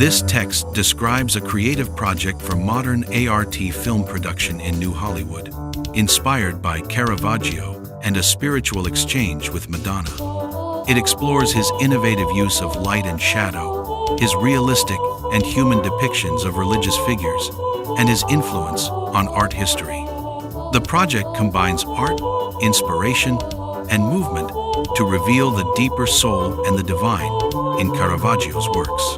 This text describes a creative project for modern ART film production in New Hollywood, inspired by Caravaggio and a spiritual exchange with Madonna. It explores his innovative use of light and shadow, his realistic and human depictions of religious figures, and his influence on art history. The project combines art, inspiration, and movement to reveal the deeper soul and the divine in Caravaggio's works.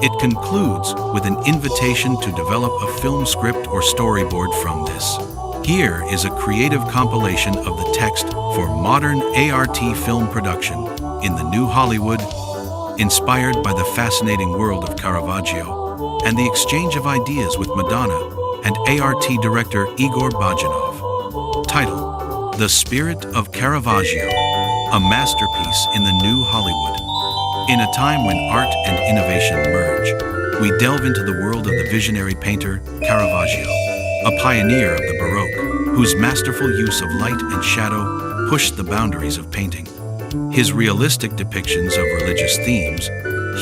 It concludes with an invitation to develop a film script or storyboard from this. Here is a creative compilation of the text for modern ART film production in the New Hollywood, inspired by the fascinating world of Caravaggio and the exchange of ideas with Madonna and ART director Igor Bajenov. Title: The Spirit of Caravaggio, a masterpiece in the New Hollywood. In a time when art and innovation merge, we delve into the world of the visionary painter Caravaggio, a pioneer of the Baroque, whose masterful use of light and shadow pushed the boundaries of painting. His realistic depictions of religious themes,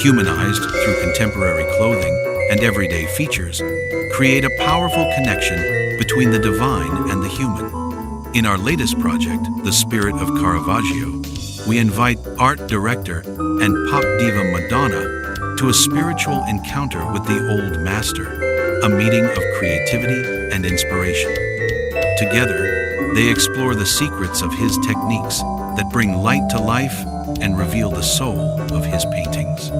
humanized through contemporary clothing and everyday features, create a powerful connection between the divine and the human. In our latest project, The Spirit of Caravaggio, we invite art director and pop diva Madonna to a spiritual encounter with the old master, a meeting of creativity and inspiration. Together, they explore the secrets of his techniques that bring light to life and reveal the soul of his paintings.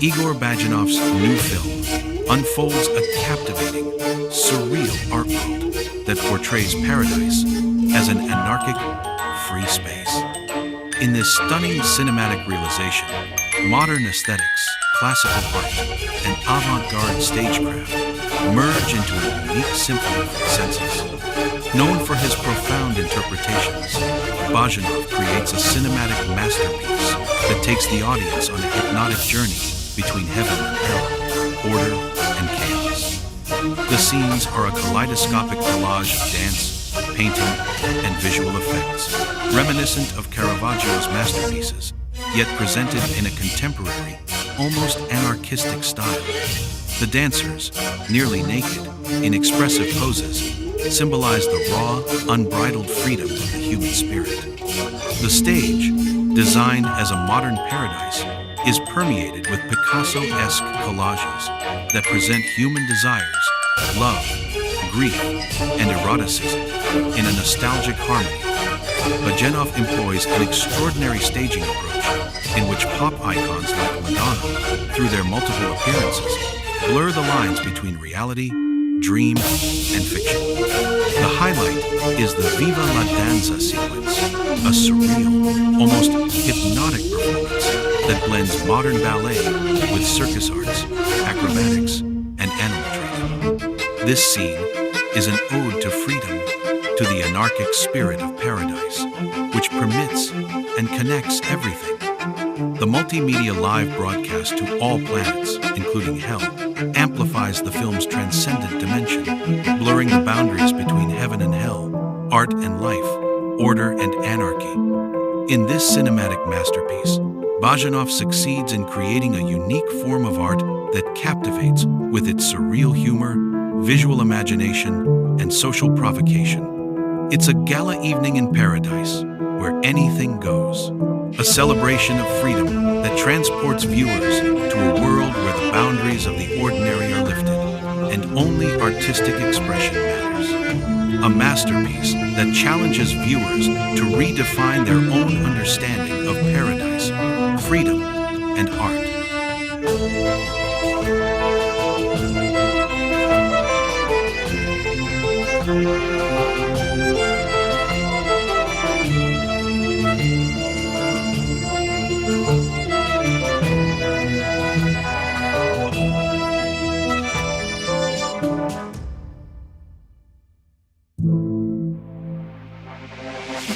Igor Bajenov's new film unfolds a captivating, surreal art world that portrays paradise as an anarchic, free space. In this stunning cinematic realization, modern aesthetics, classical art, and avant-garde stagecraft merge into a unique symphony of the senses. Known for his profound interpretations, Bajenov creates a cinematic masterpiece that takes the audience on a hypnotic journey between heaven and hell, order and chaos. The scenes are a kaleidoscopic collage of dance, painting, and visual effects, reminiscent of Caravaggio's masterpieces, yet presented in a contemporary, almost anarchistic style. The dancers, nearly naked, in expressive poses, symbolize the raw, unbridled freedom of the human spirit. The stage, designed as a modern paradise, is permeated with Picasso-esque collages that present human desires, love, grief, and eroticism in a nostalgic harmony. Bajenov employs an extraordinary staging approach in which pop icons like Madonna, through their multiple appearances, blur the lines between reality, dream, and fiction. The highlight is the Viva la Danza sequence, a surreal, almost hypnotic performance that blends modern ballet with circus arts, acrobatics, and animal training. This scene is an ode to freedom, to the anarchic spirit of paradise, which permits and connects everything. The multimedia live broadcast to all planets, including hell, amplifies the film's transcendent dimension, blurring the boundaries between heaven and hell, art and life, order and anarchy. In this cinematic masterpiece, Bajenov succeeds in creating a unique form of art that captivates with its surreal humor, visual imagination, and social provocation. It's a gala evening in paradise, where anything goes. A celebration of freedom that transports viewers to a world where the boundaries of the ordinary are lifted, and only artistic expression matters. A masterpiece that challenges viewers to redefine their own understanding of paradise, freedom, and art.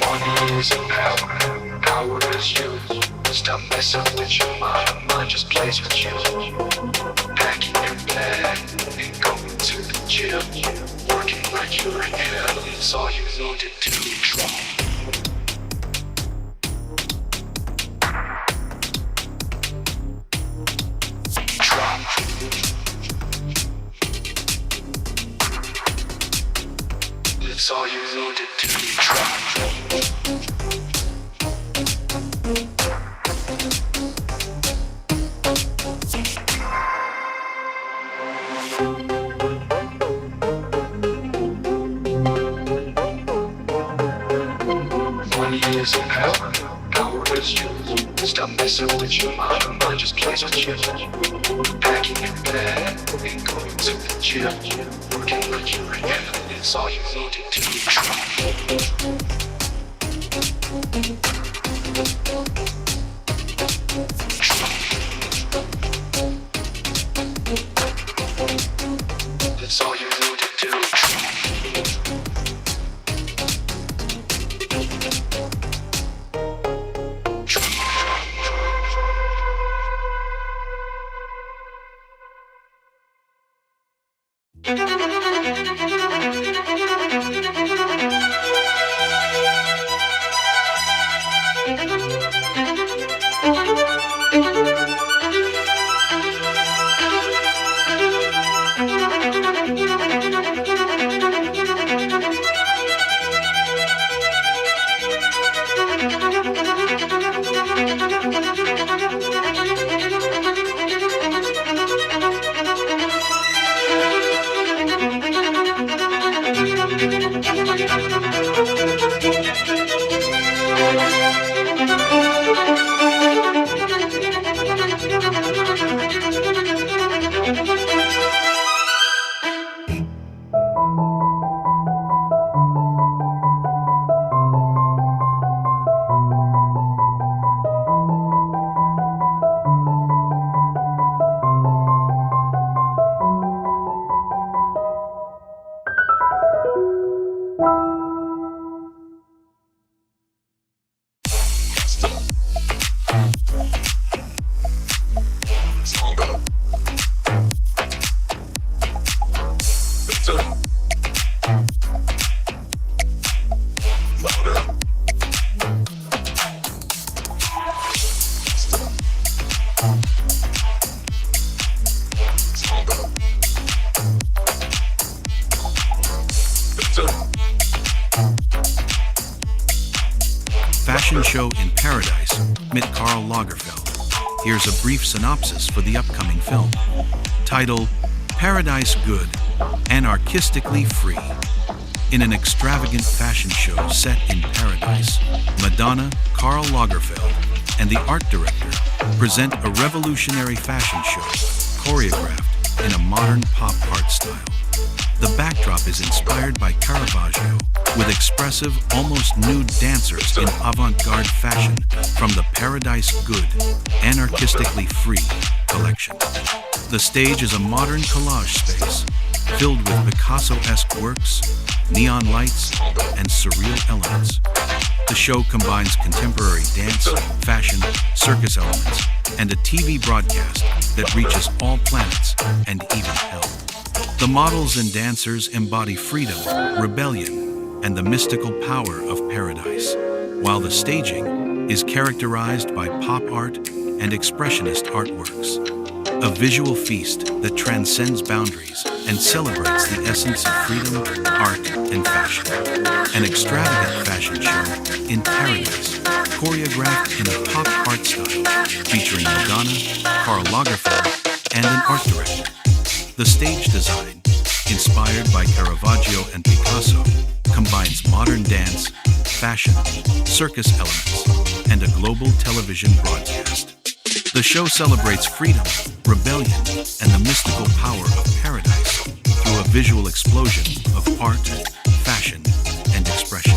Money is power, power is you. Stop messing with your mind just plays with you. Packing your bag and going to the gym. Working like you're in hell, it's all you need to do. Drop. It's all you need to do. Drop. Money is power, power is you. Stop messing with your mind just plays with you. Packing your bag and going to the gym. Working like you're in heaven, it's all you need to do. That's all you need to do. Fashion Show in Paradise mit Karl Lagerfeld. Here's a brief synopsis for the upcoming film. Title: Paradise Good, Anarchistically Free. In an extravagant fashion show set in Paradise, Madonna, Karl Lagerfeld, and the art director present a revolutionary fashion show choreographed in a modern pop art style. The backdrop is inspired by Caravaggio, with expressive, almost nude dancers in avant-garde fashion from the Paradise Good, Anarchistically Free collection. The stage is a modern collage space filled with Picasso-esque works, neon lights, and surreal elements. The show combines contemporary dance, fashion, circus elements, and a TV broadcast that reaches all planets and even hell. The models and dancers embody freedom, rebellion, and the mystical power of paradise, while the staging is characterized by pop art and expressionist artworks. A visual feast that transcends boundaries and celebrates the essence of freedom, art, and fashion. An extravagant fashion show in Paradise, choreographed in a pop art style, featuring Madonna, Karl Lagerfeld, and an art director. The stage design, inspired by Caravaggio and Picasso, combines modern dance, fashion, circus elements, and a global television broadcast. The show celebrates freedom, rebellion, and the mystical power of paradise through a visual explosion of art, fashion, and expression.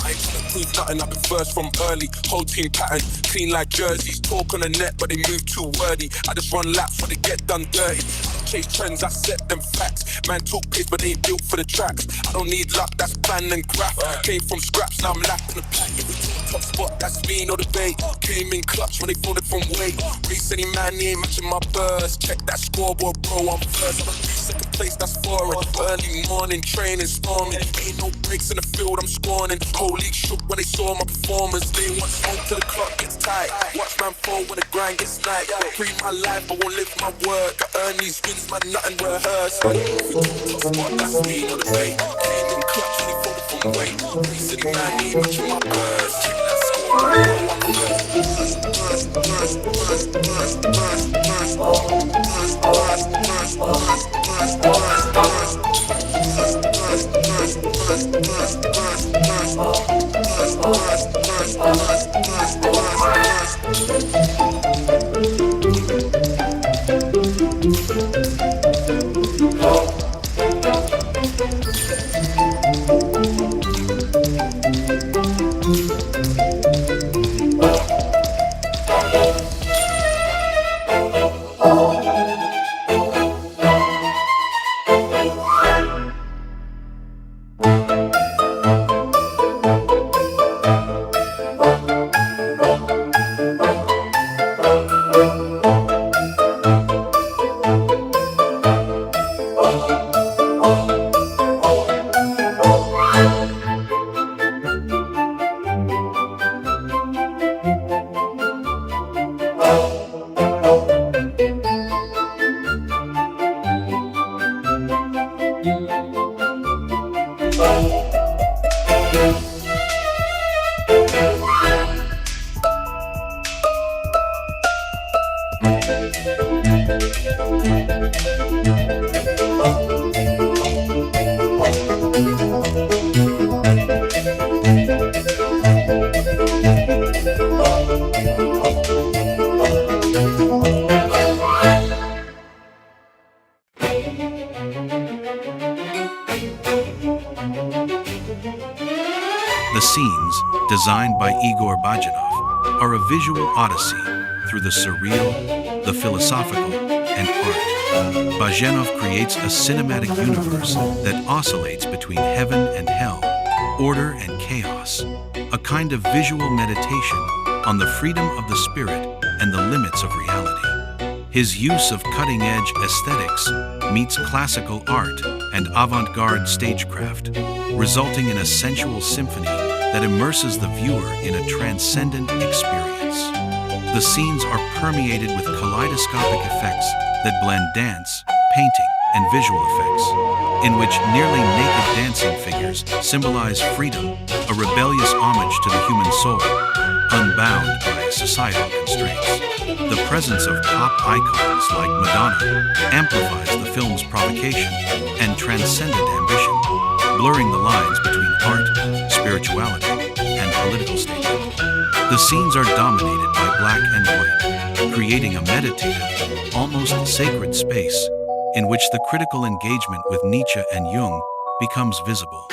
I ain't gonna prove nothing, I've been first from early. Whole team pattern, clean like jerseys. Talk on the net, but they move too wordy. I just run laps when they get done dirty. I don't chase trends, I set them facts. Man talk pace, but they ain't built for the tracks. I don't need luck, that's plan and graph. Came from scraps, now I'm lapping the pack. If it's top spot, that's me, no debate. Came in clutch when they folded from weight. Race any man, he ain't matching my burst. Check that scoreboard, bro, I'm first. I'm a second place, that's foreign. Early morning, training, storming. Ain't no breaks in the field, I'm scoring. Whole league shook when they saw my performance. They want home till the clock gets tight. Watch man fall when the grind gets night. Free my life, I won't live my word. I earn these wins, man, nothing rehearsed. Top spot, that's me, no debate. Came in clutch when they folded from weight. City man, he ain't matching my burst. Check that designed by Igor Bajenov, are a visual odyssey through the surreal, the philosophical, and art. Bajenov creates a cinematic universe that oscillates between heaven and hell, order and chaos, a kind of visual meditation on the freedom of the spirit and the limits of reality. His use of cutting-edge aesthetics meets classical art and avant-garde stagecraft, resulting in a sensual symphony that immerses the viewer in a transcendent experience. The scenes are permeated with kaleidoscopic effects that blend dance, painting, and visual effects, in which nearly naked dancing figures symbolize freedom, a rebellious homage to the human soul, unbound by societal constraints. The presence of pop icons like Madonna amplifies the film's provocation and transcendent ambition, blurring the lines between art, spirituality, and political statement. The scenes are dominated by black and white, creating a meditative, almost sacred space in which the critical engagement with Nietzsche and Jung becomes visible.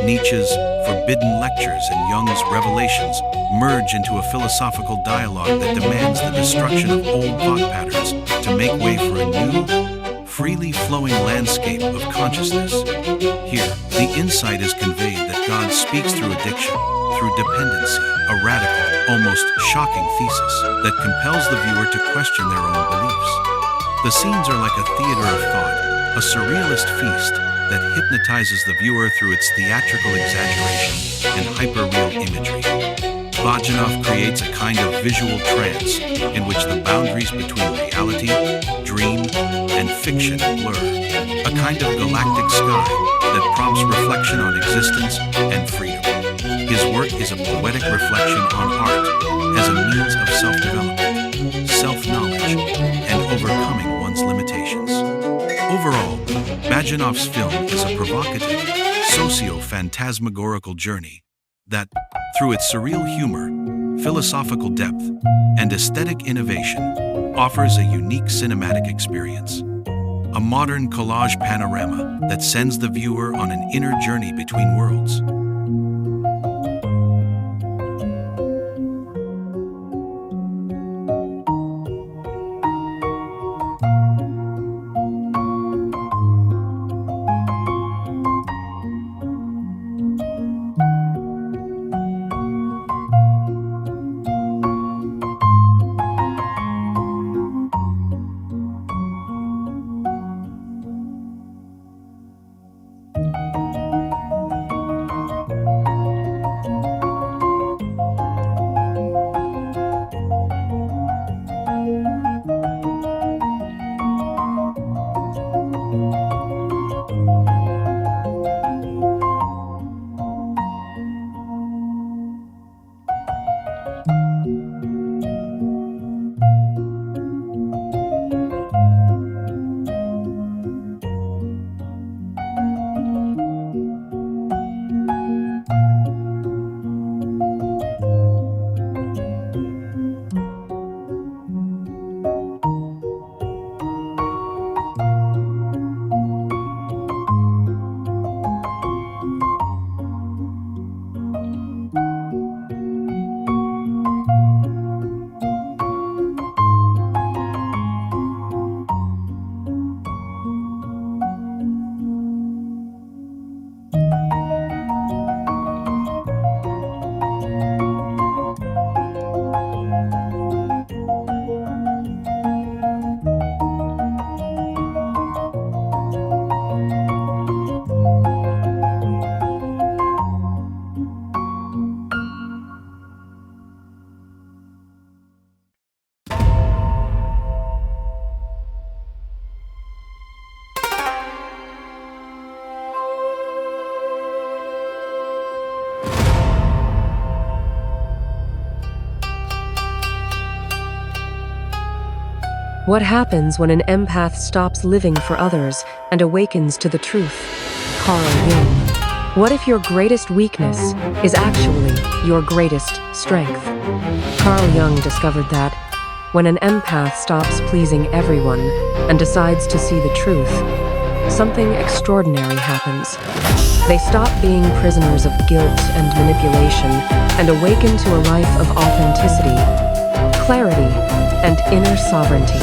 Nietzsche's forbidden lectures and Jung's revelations merge into a philosophical dialogue that demands the destruction of old thought patterns to make way for a new, freely flowing landscape of consciousness. Here, the insight is conveyed that God speaks through addiction, through dependency, a radical, almost shocking thesis that compels the viewer to question their own beliefs. The scenes are like a theater of thought, a surrealist feast that hypnotizes the viewer through its theatrical exaggeration and hyper-real imagery. Bajenov creates a kind of visual trance in which the boundaries between reality, dream, and fiction blur, a kind of galactic sky that prompts reflection on existence and freedom. His work is a poetic reflection on art as a means of self-development, self-knowledge, and overcoming one's limitations. Overall, Bajenov's film is a provocative, socio-phantasmagorical journey that, through its surreal humor, philosophical depth, and aesthetic innovation, offers a unique cinematic experience. A modern collage panorama that sends the viewer on an inner journey between worlds. What happens when an empath stops living for others and awakens to the truth? Carl Jung. What if your greatest weakness is actually your greatest strength? Carl Jung discovered that when an empath stops pleasing everyone and decides to see the truth, something extraordinary happens. They stop being prisoners of guilt and manipulation and awaken to a life of authenticity, clarity, and inner sovereignty.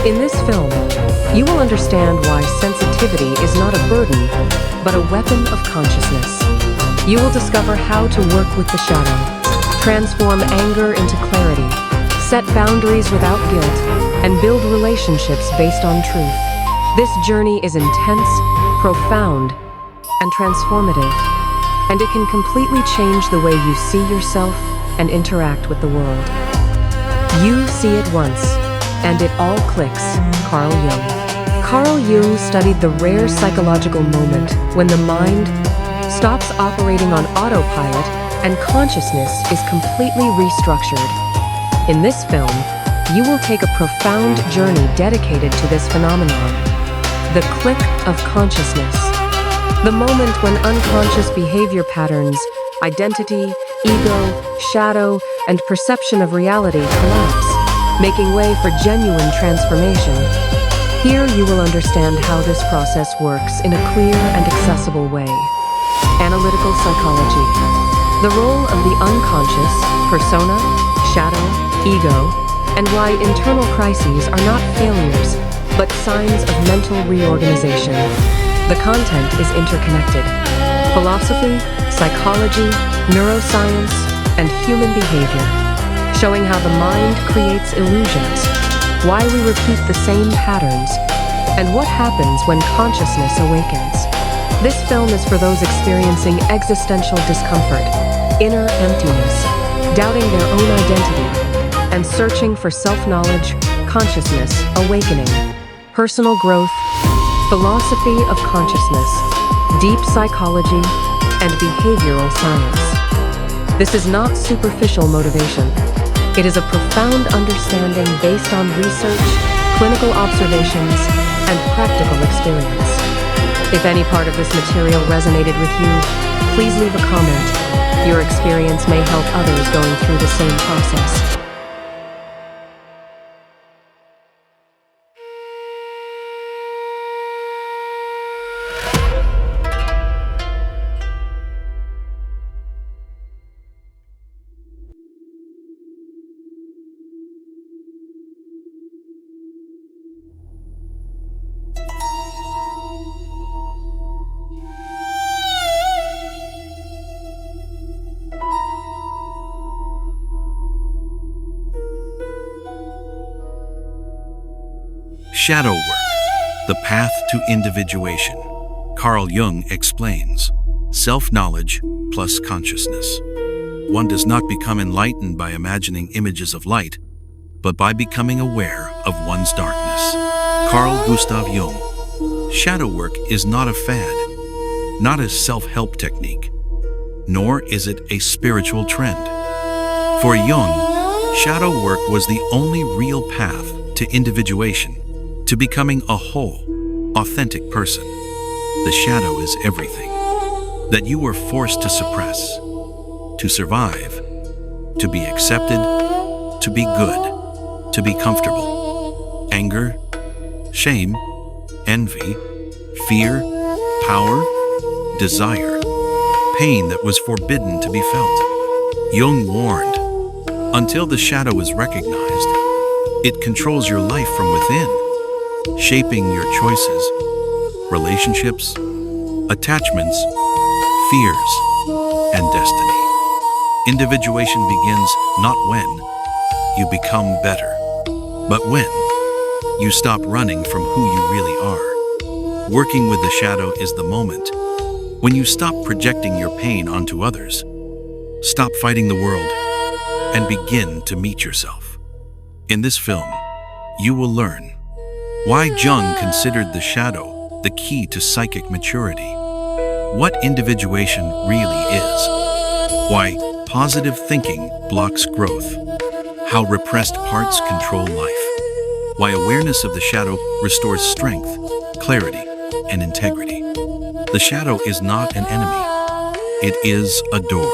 In this film, you will understand why sensitivity is not a burden, but a weapon of consciousness. You will discover how to work with the shadow, transform anger into clarity, set boundaries without guilt, and build relationships based on truth. This journey is intense, profound, and transformative, and it can completely change the way you see yourself and interact with the world. You see it once, and it all clicks. Carl Jung. Carl Jung studied the rare psychological moment when the mind stops operating on autopilot and consciousness is completely restructured. In this film, you will take a profound journey dedicated to this phenomenon, the click of consciousness. The moment when unconscious behavior patterns, identity, ego, shadow, and perception of reality collapse, making way for genuine transformation. Here you will understand how this process works in a clear and accessible way. Analytical psychology. The role of the unconscious, persona, shadow, ego, and why internal crises are not failures, but signs of mental reorganization. The content is interconnected. Philosophy, psychology, neuroscience, and human behavior, showing how the mind creates illusions, why we repeat the same patterns, and what happens when consciousness awakens. This film is for those experiencing existential discomfort, inner emptiness, doubting their own identity, and searching for self-knowledge, consciousness, awakening, personal growth, philosophy of consciousness, deep psychology, and behavioral science. This is not superficial motivation. It is a profound understanding based on research, clinical observations, and practical experience. If any part of this material resonated with you, please leave a comment. Your experience may help others going through the same process. Shadow work, the path to individuation. Carl Jung explains, self-knowledge plus consciousness. One does not become enlightened by imagining images of light, but by becoming aware of one's darkness. Carl Gustav Jung. Shadow work is not a fad, not a self-help technique, nor is it a spiritual trend. For Jung, shadow work was the only real path to individuation, to becoming a whole, authentic person. The shadow is everything that you were forced to suppress, to survive, to be accepted, to be good, to be comfortable. Anger, shame, envy, fear, power, desire, pain that was forbidden to be felt. Jung warned, until the shadow is recognized, it controls your life from within, shaping your choices, relationships, attachments, fears, and destiny. Individuation begins not when you become better, but when you stop running from who you really are. Working with the shadow is the moment when you stop projecting your pain onto others, stop fighting the world, and begin to meet yourself. In this film, you will learn why Jung considered the shadow the key to psychic maturity, what individuation really is, why positive thinking blocks growth, how repressed parts control life, why awareness of the shadow restores strength, clarity, and integrity. The shadow is not an enemy, it is a door,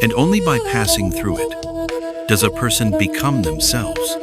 and only by passing through it does a person become themselves.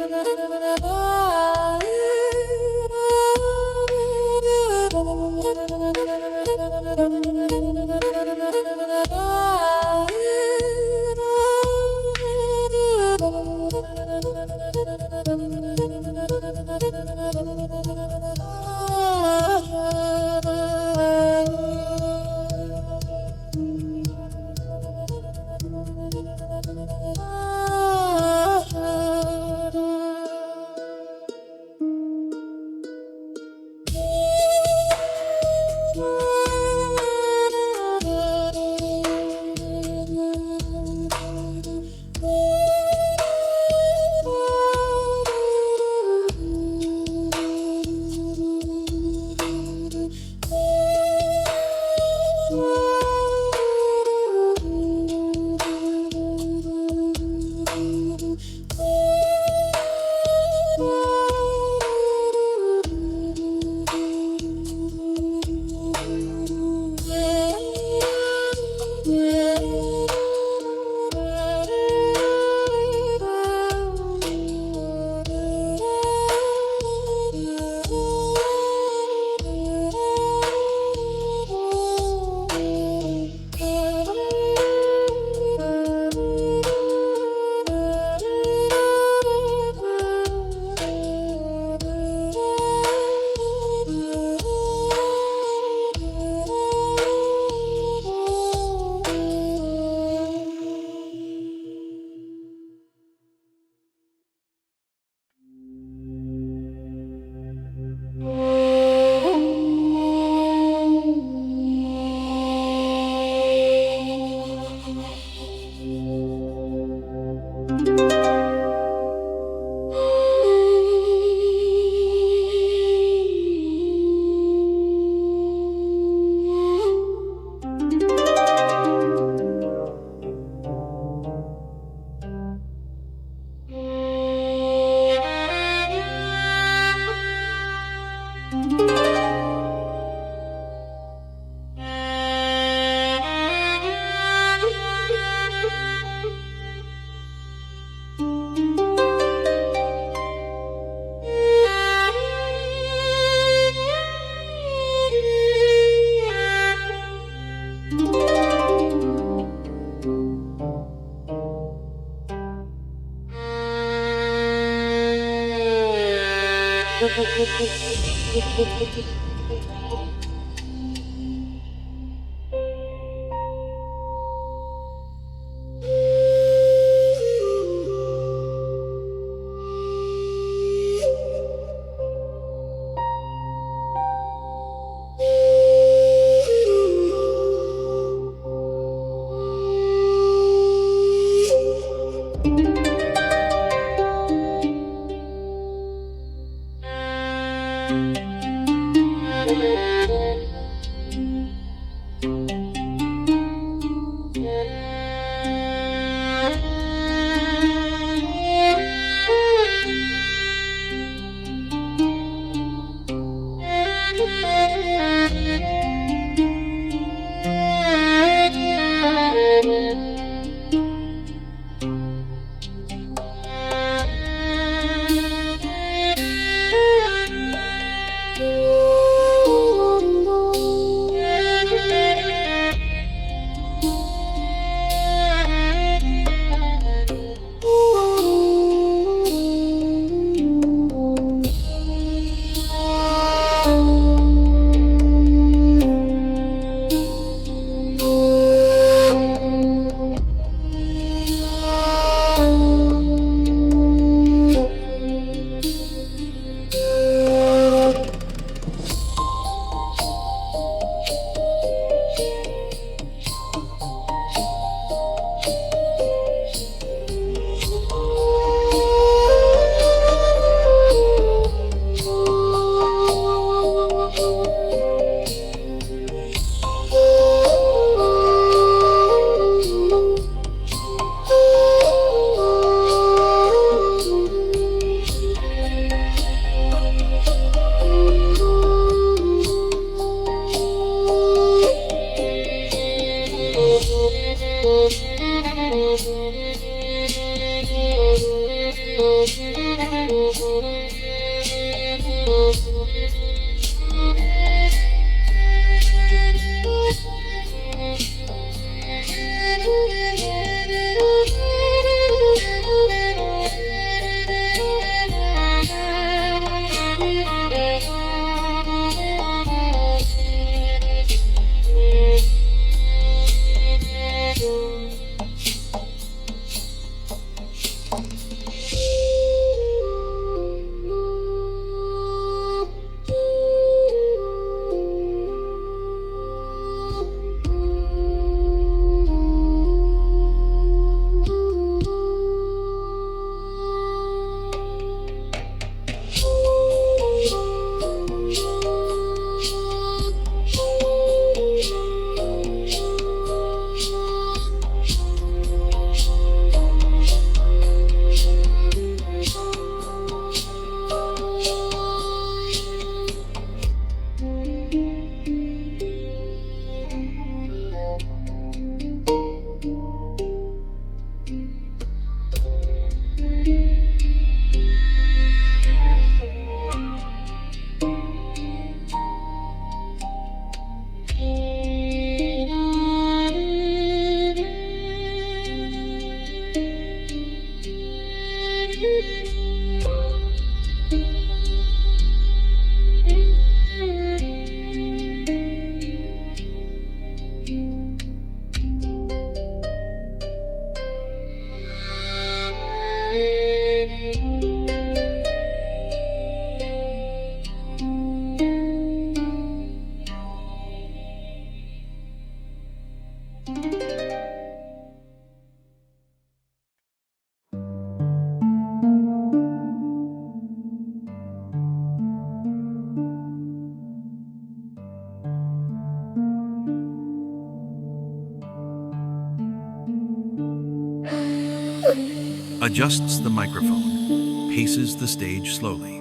Adjusts the microphone, paces the stage slowly,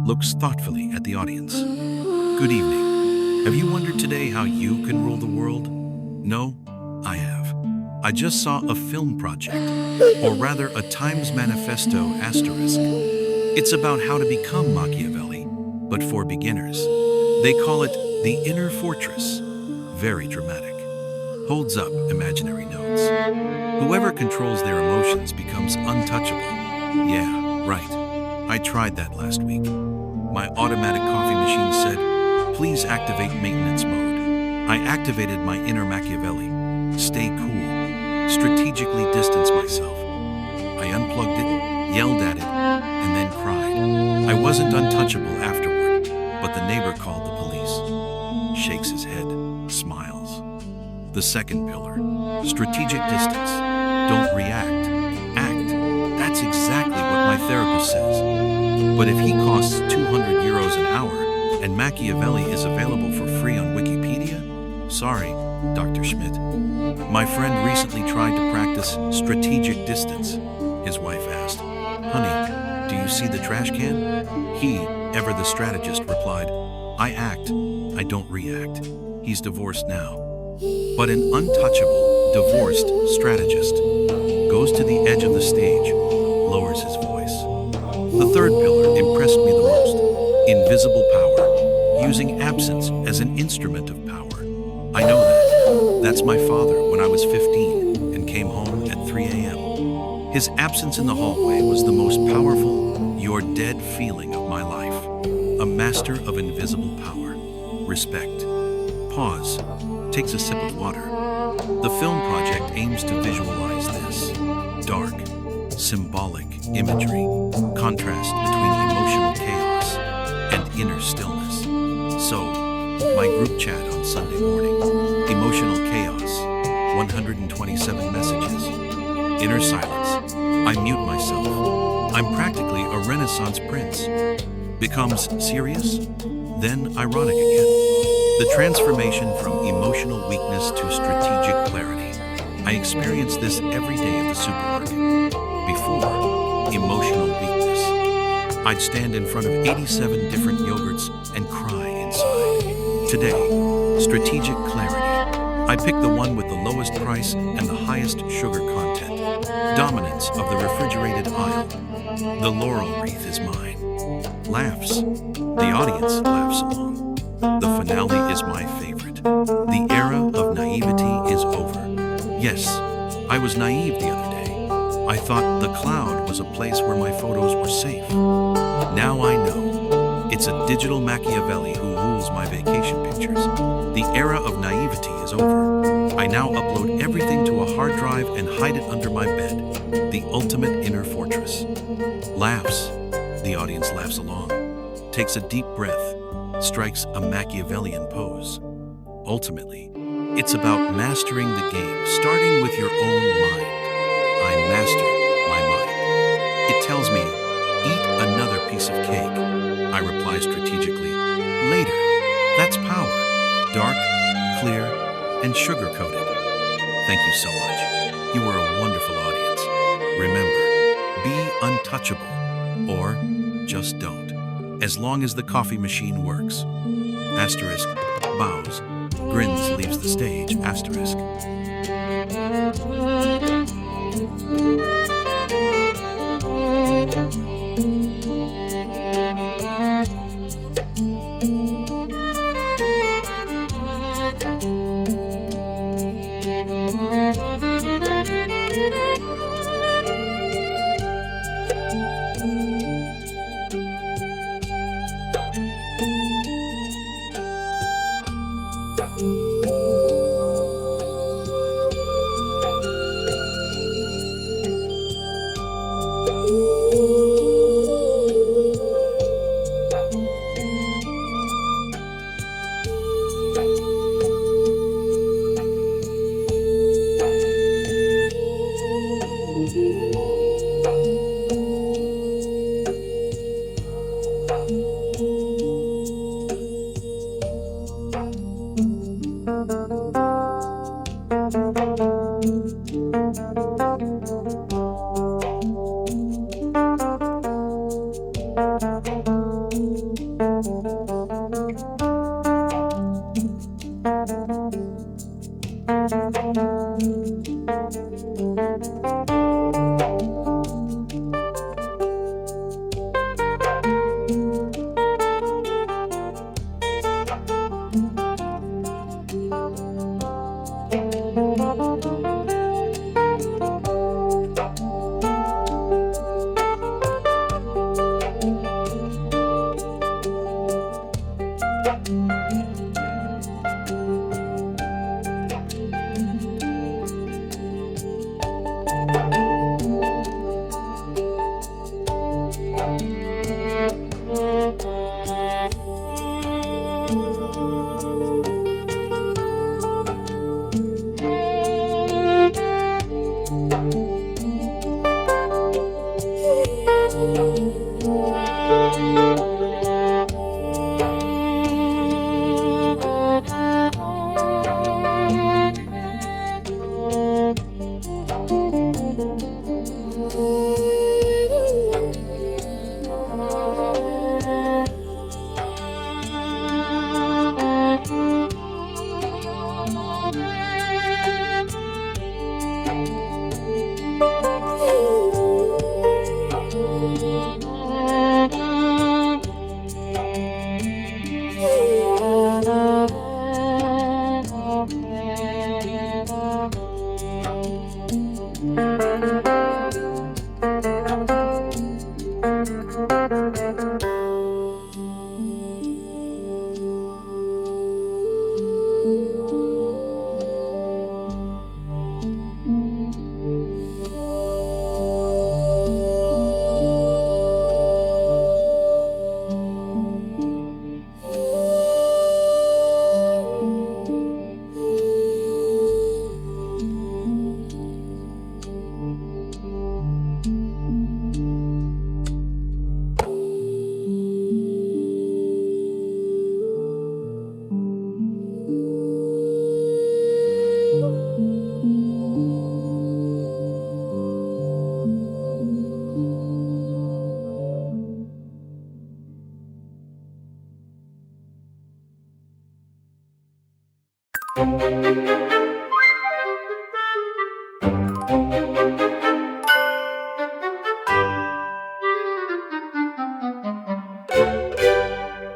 looks thoughtfully at the audience. Good evening. Have you wondered today how you can rule the world? No, I have. I just saw a film project, or rather a Times Manifesto asterisk. It's about how to become Machiavelli, but for beginners. They call it the inner fortress. Very dramatic. Holds up imaginary notes. Whoever controls their emotions becomes untouchable. Yeah, right. I tried that last week. My automatic coffee machine said, "Please activate maintenance mode." I activated my inner Machiavelli. Stay cool. Strategically distance myself. I unplugged it, yelled at it, and then cried. I wasn't untouchable afterward, but the neighbor called the police. Shakes his head, smiles. The second pillar, strategic distance. Don't react, act. That's exactly what my therapist says. But if he costs 200 euros an hour and Machiavelli is available for free on Wikipedia, sorry, Dr. Schmidt. My friend recently tried to practice strategic distance. His wife asked, "Honey, do you see the trash can?" He, ever the strategist, replied, "I act, I don't react." He's divorced now. But an untouchable, divorced strategist goes to the edge of the stage, lowers his voice. The third pillar impressed me the most. Invisible power, using absence as an instrument of power. I know that. That's my father when I was 15 and came home at 3 a.m. His absence in the hallway was the most powerful, "you're dead" feeling of my life. A master of invisible power. Respect. Pause. Takes a sip of water. The film project aims to visualize this. Dark, symbolic imagery. Contrast between emotional chaos and inner stillness. So, my group chat on Sunday morning. Emotional chaos. 127 messages. Inner silence. I mute myself. I'm practically a Renaissance prince. Becomes serious, then ironic again. The transformation from emotional weakness to strategic clarity. I experience this every day at the supermarket. Before, emotional weakness. I'd stand in front of 87 different yogurts and cry inside. Today, strategic clarity. I pick the one with the lowest price and the highest sugar content. Dominance of the refrigerated aisle. The laurel wreath is mine. Laughs. The audience laughs along. The finale is my favorite. The era of naivety is over. Yes, I was naive the other day. I thought the cloud was a place where my photos were safe. Now I know. It's a digital Machiavelli who rules my vacation pictures. The era of naivety is over. I now upload everything to a hard drive and hide it under my bed. The ultimate inner fortress. Laughs. The audience laughs along. Takes a deep breath. Strikes a Machiavellian pose. Ultimately, it's about mastering the game, starting with your own mind. I master my mind. It tells me, eat another piece of cake. I reply strategically, later. That's power. Dark, clear, and sugar-coated. Thank you so much. You were a wonderful audience. Remember, be untouchable, or just don't. As long as the coffee machine works. Asterisk, bows, grins, leaves the stage, asterisk.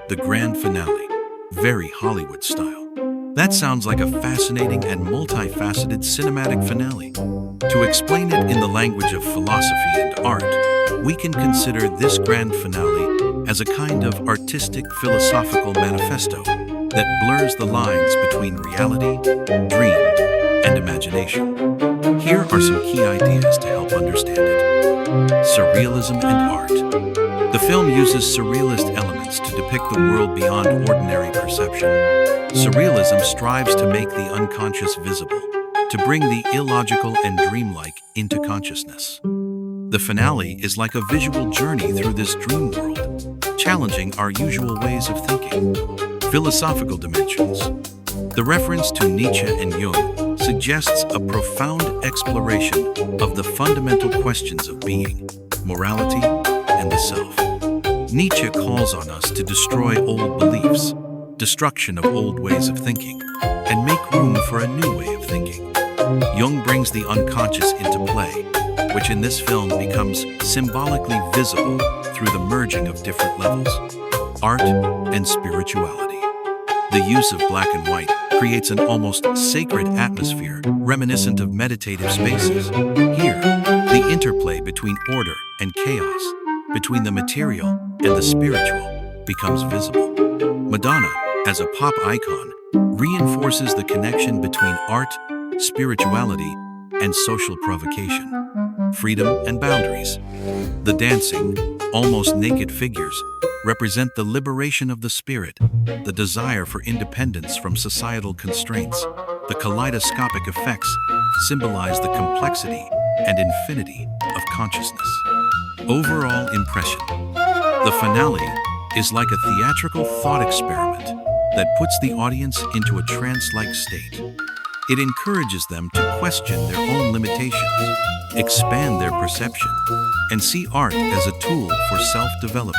The grand finale, very Hollywood style. That sounds like a fascinating and multifaceted cinematic finale. To explain it in the language of philosophy and art, we can consider this grand finale as a kind of artistic philosophical manifesto that blurs the lines between reality, dream, and imagination. Here are some key ideas to help understand it. Surrealism and art. The film uses surrealist elements to depict the world beyond ordinary perception. Surrealism strives to make the unconscious visible, to bring the illogical and dreamlike into consciousness. The finale is like a visual journey through this dream world, challenging our usual ways of thinking. Philosophical dimensions. The reference to Nietzsche and Jung suggests a profound exploration of the fundamental questions of being, morality, and the self. Nietzsche calls on us to destroy old beliefs, destruction of old ways of thinking, and make room for a new way of thinking. Jung brings the unconscious into play, which in this film becomes symbolically visible through the merging of different levels, art and spirituality. The use of black and white creates an almost sacred atmosphere reminiscent of meditative spaces. Here, the interplay between order and chaos, between the material and the spiritual, becomes visible. Madonna, as a pop icon, reinforces the connection between art, spirituality, and social provocation, freedom and boundaries. The dancing, almost naked figures represent the liberation of the spirit, the desire for independence from societal constraints. The kaleidoscopic effects symbolize the complexity and infinity of consciousness. Overall impression. The finale is like a theatrical thought experiment that puts the audience into a trance-like state. It encourages them to question their own limitations, expand their perception, and see art as a tool for self-development.